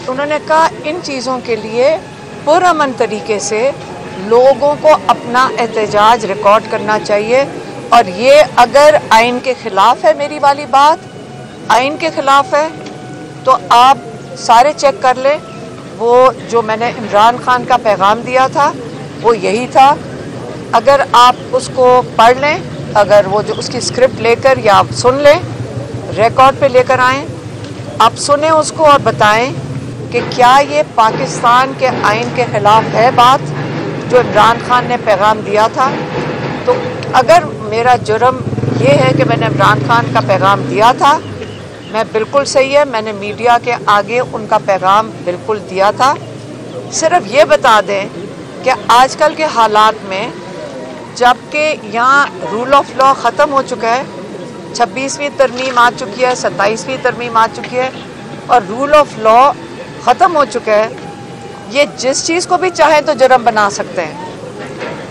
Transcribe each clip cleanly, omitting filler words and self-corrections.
उन्होंने कहा इन चीज़ों के लिए पुरअमन तरीके से लोगों को अपना एहतजाज रिकॉर्ड करना चाहिए। और ये अगर आइन के ख़िलाफ़ है, मेरी वाली बात आइन के ख़िलाफ़ है, तो आप सारे चेक कर लें। वो जो मैंने इमरान खान का पैगाम दिया था वो यही था। अगर आप उसको पढ़ लें, अगर वो जो उसकी स्क्रिप्ट लेकर या आप सुन लें, रिकॉर्ड पे लेकर आएँ, आप सुने उसको और बताएं कि क्या ये पाकिस्तान के आइन के ख़िलाफ़ है बात जो इमरान खान ने पैगाम दिया था। तो अगर मेरा जुर्म ये है कि मैंने इमरान खान का पैगाम दिया था, मैं बिल्कुल सही है, मैंने मीडिया के आगे उनका पैगाम बिल्कुल दिया था। सिर्फ ये बता दें कि आजकल के हालात में जबकि यहाँ रूल ऑफ लॉ ख़त्म हो चुका है, 26वीं तरमीम आ चुकी है, 27वीं तरमीम आ चुकी है और रूल ऑफ लॉ ख़त्म हो चुका है, ये जिस चीज़ को भी चाहे तो जुर्म बना सकते हैं।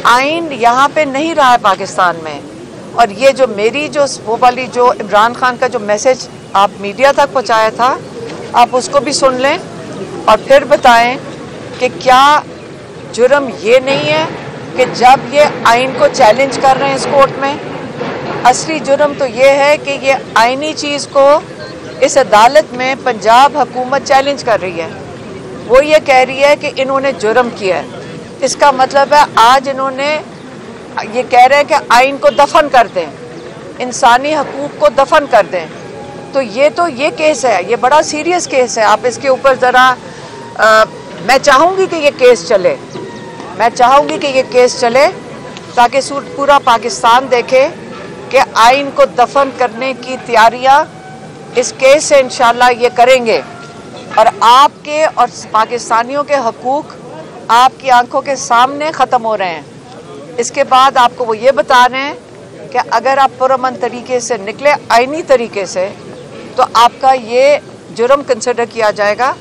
आइन यहाँ पे नहीं रहा है पाकिस्तान में। और ये जो मेरी जो वो वाली जो इमरान खान का जो मैसेज आप मीडिया तक पहुँचाया था, आप उसको भी सुन लें और फिर बताएं कि क्या जुर्म ये नहीं है कि जब ये आइन को चैलेंज कर रहे हैं इस कोर्ट में। असली जुर्म तो ये है कि ये आइनी चीज़ को इस अदालत में पंजाब हुकूमत चैलेंज कर रही है। वो ये कह रही है कि इन्होंने जुर्म किया है। इसका मतलब है आज इन्होंने ये कह रहे हैं कि आइन को दफन कर दें, इंसानी हकूक़ को दफन कर दें। तो ये केस है, ये बड़ा सीरियस केस है। आप इसके ऊपर ज़रा मैं चाहूँगी कि ये केस चले, मैं चाहूँगी कि ये केस चले ताकि पूरा पाकिस्तान देखे कि आइन को दफन करने की तैयारियाँ इस केस से इंशाल्लाह ये करेंगे और आपके और पाकिस्तानियों के हकूक़ आपकी आंखों के सामने ख़त्म हो रहे हैं। इसके बाद आपको वो ये बता रहे हैं कि अगर आप पुरअमन तरीके से निकले, आइनी तरीके से, तो आपका ये जुर्म कंसिडर किया जाएगा।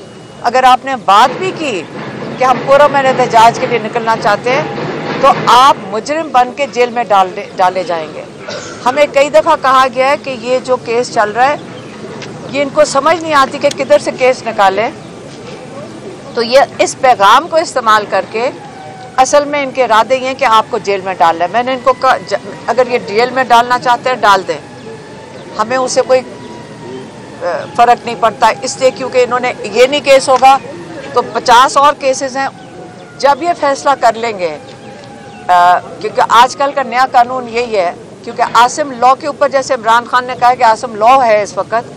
अगर आपने बात भी की कि हम पुरअमन एहतजाज के लिए निकलना चाहते हैं तो आप मुजरिम बन के जेल में डाले जाएंगे। हमें कई दफ़ा कहा गया है कि ये जो केस चल रहा है ये इनको समझ नहीं आती कि किधर से केस निकालें, तो ये इस पैगाम को इस्तेमाल करके असल में इनके इरादे ये हैं कि आपको जेल में डालना है। मैंने इनको कहा अगर ये जेल में डालना चाहते हैं डाल दें, हमें उससे कोई फ़र्क नहीं पड़ता, इसलिए क्योंकि इन्होंने ये नहीं केस होगा तो 50 और केसेस हैं। जब ये फैसला कर लेंगे, क्योंकि आजकल का नया कानून यही है, क्योंकि आसिम लॉ के ऊपर जैसे इमरान खान ने कहा कि आसिम लॉ है इस वक्त,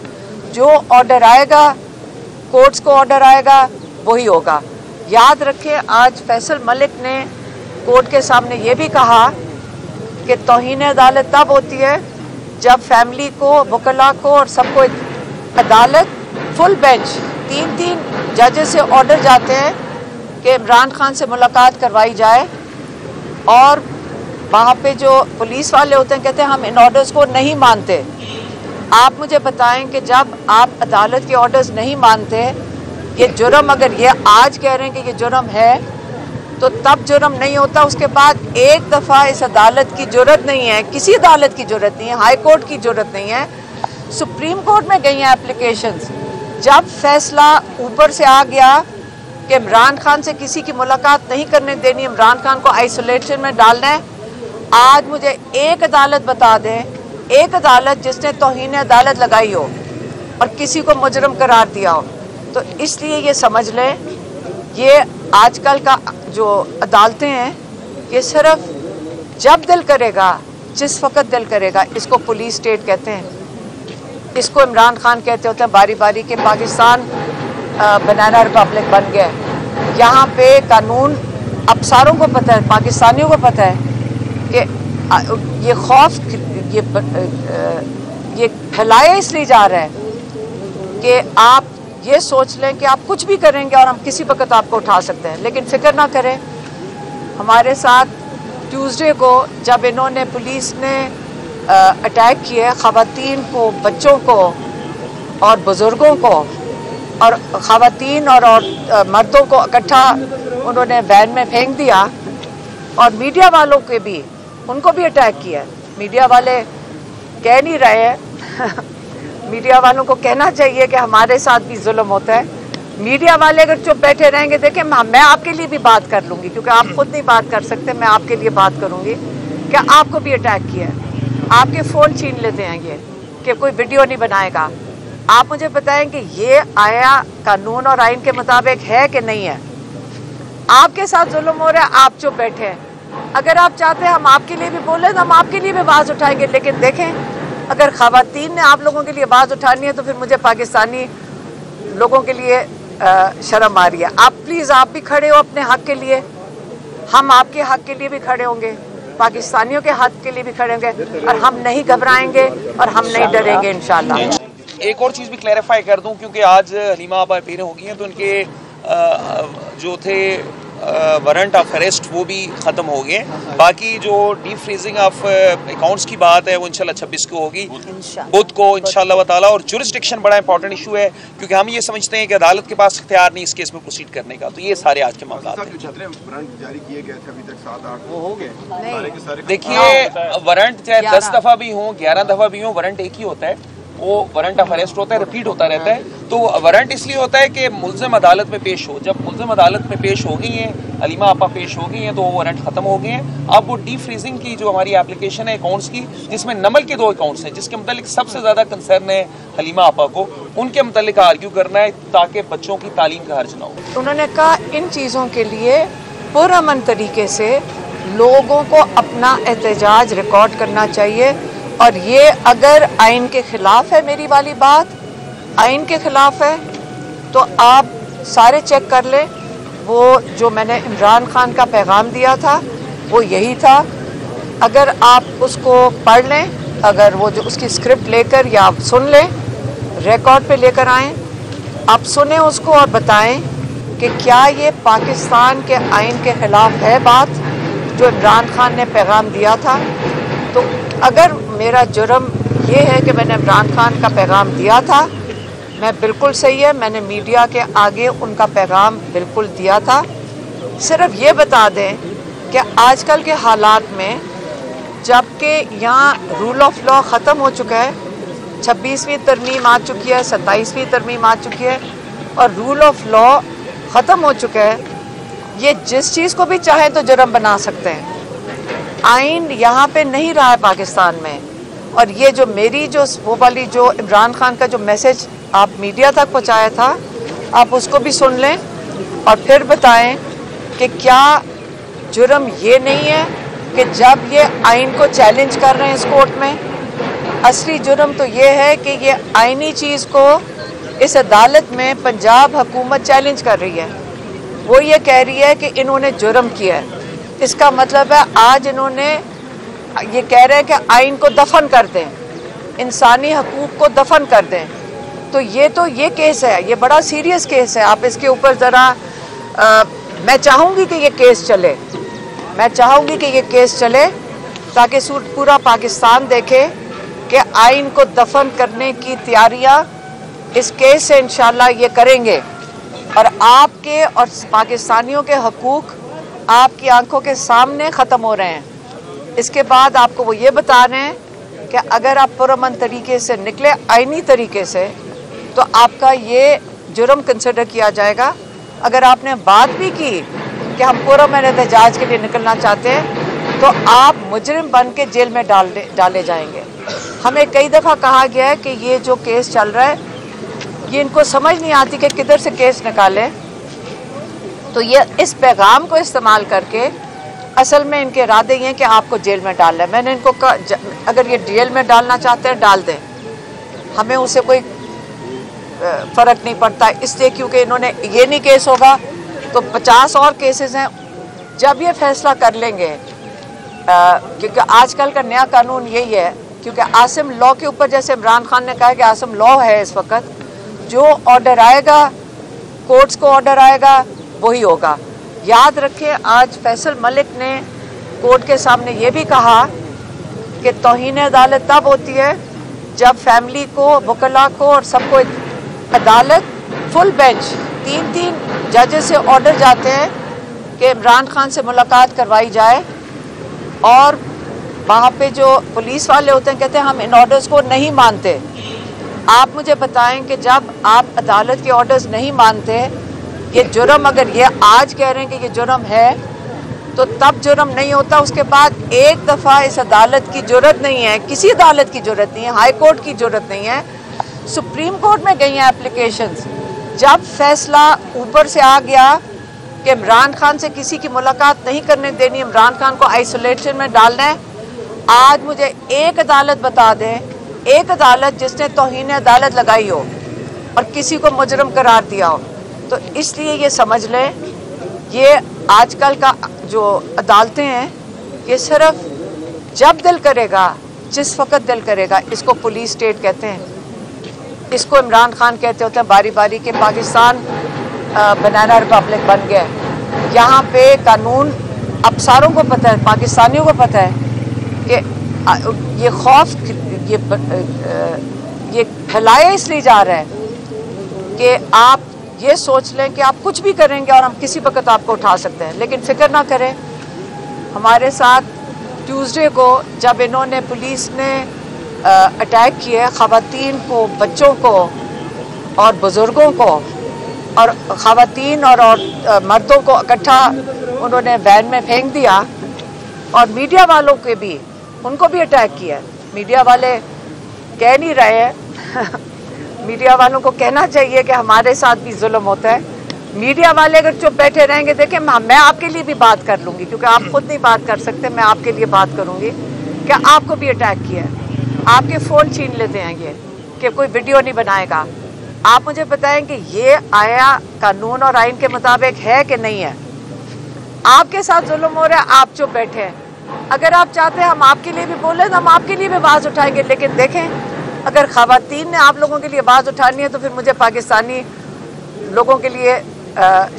जो ऑर्डर आएगा कोर्ट्स को ऑर्डर आएगा वही होगा। याद रखें आज फैसल मलिक ने कोर्ट के सामने ये भी कहा कि तौहीन अदालत तब होती है जब फैमिली को, वकला को और सबको अदालत फुल बेंच 3-3 जजेस से ऑर्डर जाते हैं कि इमरान खान से मुलाकात करवाई जाए और वहाँ पे जो पुलिस वाले होते हैं कहते हैं हम इन ऑर्डर्स को नहीं मानते। आप मुझे बताएं कि जब आप अदालत के ऑर्डर्स नहीं मानते, ये जुर्म अगर ये आज कह रहे हैं कि ये जुर्म है तो तब जुर्म नहीं होता। उसके बाद एक दफ़ा इस अदालत की ज़रूरत नहीं है, किसी अदालत की ज़रूरत नहीं है, हाई कोर्ट की ज़रूरत नहीं है, सुप्रीम कोर्ट में गई हैं एप्लीकेशंस। जब फैसला ऊपर से आ गया कि इमरान खान से किसी की मुलाकात नहीं करने देनी, इमरान खान को आइसोलेशन में डालना है, आज मुझे एक अदालत बता दें, एक अदालत जिसने तौहीन अदालत लगाई हो और किसी को मुजरम करार दिया हो। तो इसलिए ये समझ लें, ये आजकल का जो अदालतें हैं ये सिर्फ जब दिल करेगा, जिस वक्त दिल करेगा, इसको पुलिस स्टेट कहते हैं, इसको इमरान खान कहते होते हैं बारी बारी के पाकिस्तान बनाना रिपब्लिक बन गया। यहाँ पे कानून अब सारों को पता है, पाकिस्तानियों को पता है कि ये खौफ ये फैलाया इसलिए जा रहा है कि आप ये सोच लें कि आप कुछ भी करेंगे और हम किसी वक्त आपको उठा सकते हैं। लेकिन फिक्र ना करें, हमारे साथ ट्यूसडे को जब इन्होंने पुलिस ने अटैक किए ख़वातीन को, बच्चों को और बुज़ुर्गों को, और ख़वातीन और मर्दों को इकट्ठा उन्होंने वैन में फेंक दिया और मीडिया वालों के भी, उनको भी अटैक किया। मीडिया वाले कह नहीं रहे हैं मीडिया वालों को कहना चाहिए कि हमारे साथ भी जुल्म होता है, मीडिया वाले अगर चुप बैठे रहेंगे, देखें मैं आपके लिए भी बात कर लूँगी, क्योंकि आप खुद नहीं बात कर सकते, मैं आपके लिए बात करूँगी कि आपको भी अटैक किया है, आपके फ़ोन छीन लेते हैं ये कि कोई वीडियो नहीं बनाएगा। आप मुझे बताएं कि ये आया कानून और आइन के मुताबिक है कि नहीं है? आपके साथ जुल्म हो रहा है, आप चुप बैठे हैं। अगर आप चाहते हैं हम आपके लिए भी बोलें तो हम आपके लिए भी आवाज़ उठाएंगे, लेकिन देखें अगर ख़वातीन ने आप लोगों के लिए आवाज़ उठानी है तो फिर मुझे पाकिस्तानी लोगों के लिए शर्म आ रही है। आप प्लीज़ आप भी खड़े हो अपने हक़ के लिए, हम आपके हक़ के लिए भी खड़े होंगे, पाकिस्तानियों के हक़ के लिए भी खड़े होंगे, और हम नहीं घबराएंगे और हम नहीं डरेंगे इंशाल्लाह। एक और चीज़ भी क्लैरिफाई कर दूं, क्योंकि आज हलीमा आपा पेरे हो गई हैं तो उनके जो थे वारंट ऑफ अरेस्ट वो भी ख़त्म हो गए। बाकी जो डीप फ्रीजिंग ऑफ अकाउंट्स की बात है वो इंशाल्लाह 26 को होगी, बुध को इंशाल्लाह ताला। और जुरिस्डिक्शन बड़ा इंपॉर्टेंट इशू है, क्योंकि हम ये समझते हैं कि अदालत के पास इख्तियार नहीं इस केस में प्रोसीड करने का। तो ये सारे आज के मामला हैं। देखिए वारंट चाहे 10 दफ़ा भी हों 11 दफ़ा भी हों, वारंट एक ही होता है, वो वारंट ऑफ अरेस्ट होता है, रिपीट होता रहता है। तो वारंट इसलिए होता है कि मुल्ज़िम अदालत में पेश हो। जब मुल्ज़िम अदालत में पेश हो गई हैं, हलीमा आपा पेश हो गई हैं, तो वो वारंट ख़त्म हो गए हैं। अब वो डीप फ्रीजिंग की जो हमारी एप्लीकेशन है अकाउंट्स की, जिसमें नमल के 2 अकाउंट्स हैं, जिसके मतलब सबसे ज़्यादा कंसर्न है हलीमा आपा को, उनके मतलब आर्ग्यू करना है ताकि बच्चों की तालीम का हर्ज ना हो। उन्होंने कहा इन चीज़ों के लिए पुरअमन तरीके से लोगों को अपना एहतजाज रिकॉर्ड करना चाहिए, और ये अगर आइन के ख़िलाफ़ है, मेरी वाली बात आइन के ख़िलाफ़ है, तो आप सारे चेक कर लें। वो जो मैंने इमरान खान का पैगाम दिया था वो यही था, अगर आप उसको पढ़ लें, अगर वो जो उसकी स्क्रिप्ट लेकर या आप सुन लें, रिकॉर्ड पे लेकर आएँ, आप सुने उसको और बताएं कि क्या ये पाकिस्तान के आइन के ख़िलाफ़ है बात जो इमरान खान ने पैगाम दिया था। तो अगर मेरा जुर्म ये है कि मैंने इमरान खान का पैगाम दिया था, मैं बिल्कुल सही है, मैंने मीडिया के आगे उनका पैगाम बिल्कुल दिया था। सिर्फ ये बता दें कि आजकल के हालात में, जबकि यहाँ रूल ऑफ लॉ ख़त्म हो चुका है, 26वीं तरमीम आ चुकी है, 27वीं तरमीम आ चुकी है, और रूल ऑफ लॉ ख़त्म हो चुका है, ये जिस चीज़ को भी चाहें तो जुर्म बना सकते हैं। आइन यहाँ पे नहीं रहा है पाकिस्तान में। और ये जो मेरी जो वो वाली जो इमरान खान का जो मैसेज आप मीडिया तक पहुँचाया था, आप उसको भी सुन लें और फिर बताएं कि क्या जुर्म ये नहीं है कि जब ये आइन को चैलेंज कर रहे हैं इस कोर्ट में। असली जुर्म तो ये है कि ये आइनी चीज़ को इस अदालत में पंजाब हुकूमत चैलेंज कर रही है। वो ये कह रही है कि इन्होंने जुर्म किया है। इसका मतलब है आज इन्होंने ये कह रहे हैं कि आइन को दफन कर दें, इंसानी हकूक़ को दफन कर दें। तो ये केस है, ये बड़ा सीरियस केस है। आप इसके ऊपर ज़रा मैं चाहूँगी कि ये केस चले, मैं चाहूँगी कि ये केस चले ताकि पूरा पाकिस्तान देखे कि आइन को दफन करने की तैयारियाँ इस केस से इंशाल्लाह ये करेंगे, और आपके और पाकिस्तानियों के हकूक़ आपकी आंखों के सामने ख़त्म हो रहे हैं। इसके बाद आपको वो ये बता रहे हैं कि अगर आप पुरअमन तरीके से निकले आइनी तरीके से, तो आपका ये जुर्म कंसिडर किया जाएगा। अगर आपने बात भी की कि हम पुरअमन एहतजाज के लिए निकलना चाहते हैं, तो आप मुजरिम बन के जेल में डाले जाएंगे। हमें कई दफ़ा कहा गया है कि ये जो केस चल रहा है, ये इनको समझ नहीं आती कि किधर से केस निकालें। तो ये इस पैगाम को इस्तेमाल करके असल में इनके इरादे ये हैं कि आपको जेल में डालना है। मैंने इनको कहा अगर ये जेल में डालना चाहते हैं डाल दें, हमें उससे कोई फ़र्क नहीं पड़ता, इसलिए क्योंकि इन्होंने ये नहीं केस होगा तो 50 और केसेस हैं। जब ये फैसला कर लेंगे, क्योंकि आजकल का नया कानून यही है, क्योंकि आसिम लॉ के ऊपर, जैसे इमरान खान ने कहा कि आसिम लॉ है इस वक्त, जो ऑर्डर आएगा कोर्ट्स को ऑर्डर आएगा वही होगा। याद रखें, आज फैसल मलिक ने कोर्ट के सामने ये भी कहा कि तौहीन अदालत तब होती है जब फैमिली को, वकला को और सबको अदालत फुल बेंच 3-3 जजेस से ऑर्डर जाते हैं कि इमरान खान से मुलाकात करवाई जाए, और वहाँ पे जो पुलिस वाले होते हैं कहते हैं हम इन ऑर्डर्स को नहीं मानते। आप मुझे बताएं कि जब आप अदालत के ऑर्डर्स नहीं मानते, ये जुर्म, अगर ये आज कह रहे हैं कि ये जुर्म है तो तब जुर्म नहीं होता। उसके बाद एक दफ़ा इस अदालत की ज़रूरत नहीं है, किसी अदालत की ज़रूरत नहीं है, हाई कोर्ट की ज़रूरत नहीं है, सुप्रीम कोर्ट में गई हैं एप्लीकेशंस। जब फैसला ऊपर से आ गया कि इमरान खान से किसी की मुलाकात नहीं करने देनी, इमरान खान को आइसोलेशन में डालना है, आज मुझे एक अदालत बता दें, एक अदालत जिसने तौहीन अदालत लगाई हो और किसी को मुजरम करार दिया हो। तो इसलिए ये समझ लें, ये आजकल का जो अदालतें हैं, ये सिर्फ जब दिल करेगा, जिस वक्त दिल करेगा, इसको पुलिस स्टेट कहते हैं, इसको इमरान खान कहते होते हैं बारी बारी के पाकिस्तान बनाना रिपब्लिक बन गया। यहाँ पे कानून अफसरों को पता है, पाकिस्तानियों को पता है कि ये खौफ ये फैलाया इसलिए जा रहा है कि आप ये सोच लें कि आप कुछ भी करेंगे और हम किसी वक्त आपको उठा सकते हैं। लेकिन फिक्र ना करें, हमारे साथ ट्यूसडे को जब इन्होंने, पुलिस ने अटैक किए ख़वातीन को, बच्चों को और बुज़ुर्गों को, और ख़वातीन और मर्दों को इकट्ठा उन्होंने वैन में फेंक दिया, और मीडिया वालों के भी, उनको भी अटैक किया। मीडिया वाले कह नहीं रहे हैं मीडिया वालों को कहना चाहिए कि हमारे साथ भी जुल्म होता है। मीडिया वाले अगर चुप बैठे रहेंगे, देखें मैं आपके लिए भी बात कर लूँगी, क्योंकि आप खुद नहीं बात कर सकते, मैं आपके लिए बात करूँगी कि आपको भी अटैक किया है, आपके फ़ोन छीन लेते हैं ये, कि कोई वीडियो नहीं बनाएगा। आप मुझे बताएं कि ये आया कानून और आइन के मुताबिक है कि नहीं है? आपके साथ जुल्म हो रहा है, आप चुप बैठे हैं। अगर आप चाहते हैं हम आपके लिए भी बोलें तो हम आपके लिए भी आवाज़ उठाएंगे, लेकिन देखें, अगर ख़वातीन ने आप लोगों के लिए आवाज़ उठानी है तो फिर मुझे पाकिस्तानी लोगों के लिए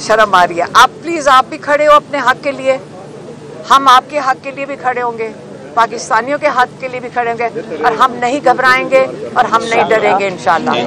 शर्म आ रही है। आप प्लीज़, आप भी खड़े हो अपने हक़ के लिए, हम आपके हक़ के लिए भी खड़े होंगे, पाकिस्तानियों के हक़ के लिए भी खड़े होंगे, और हम नहीं घबराएंगे और हम नहीं डरेंगे इंशाअल्लाह।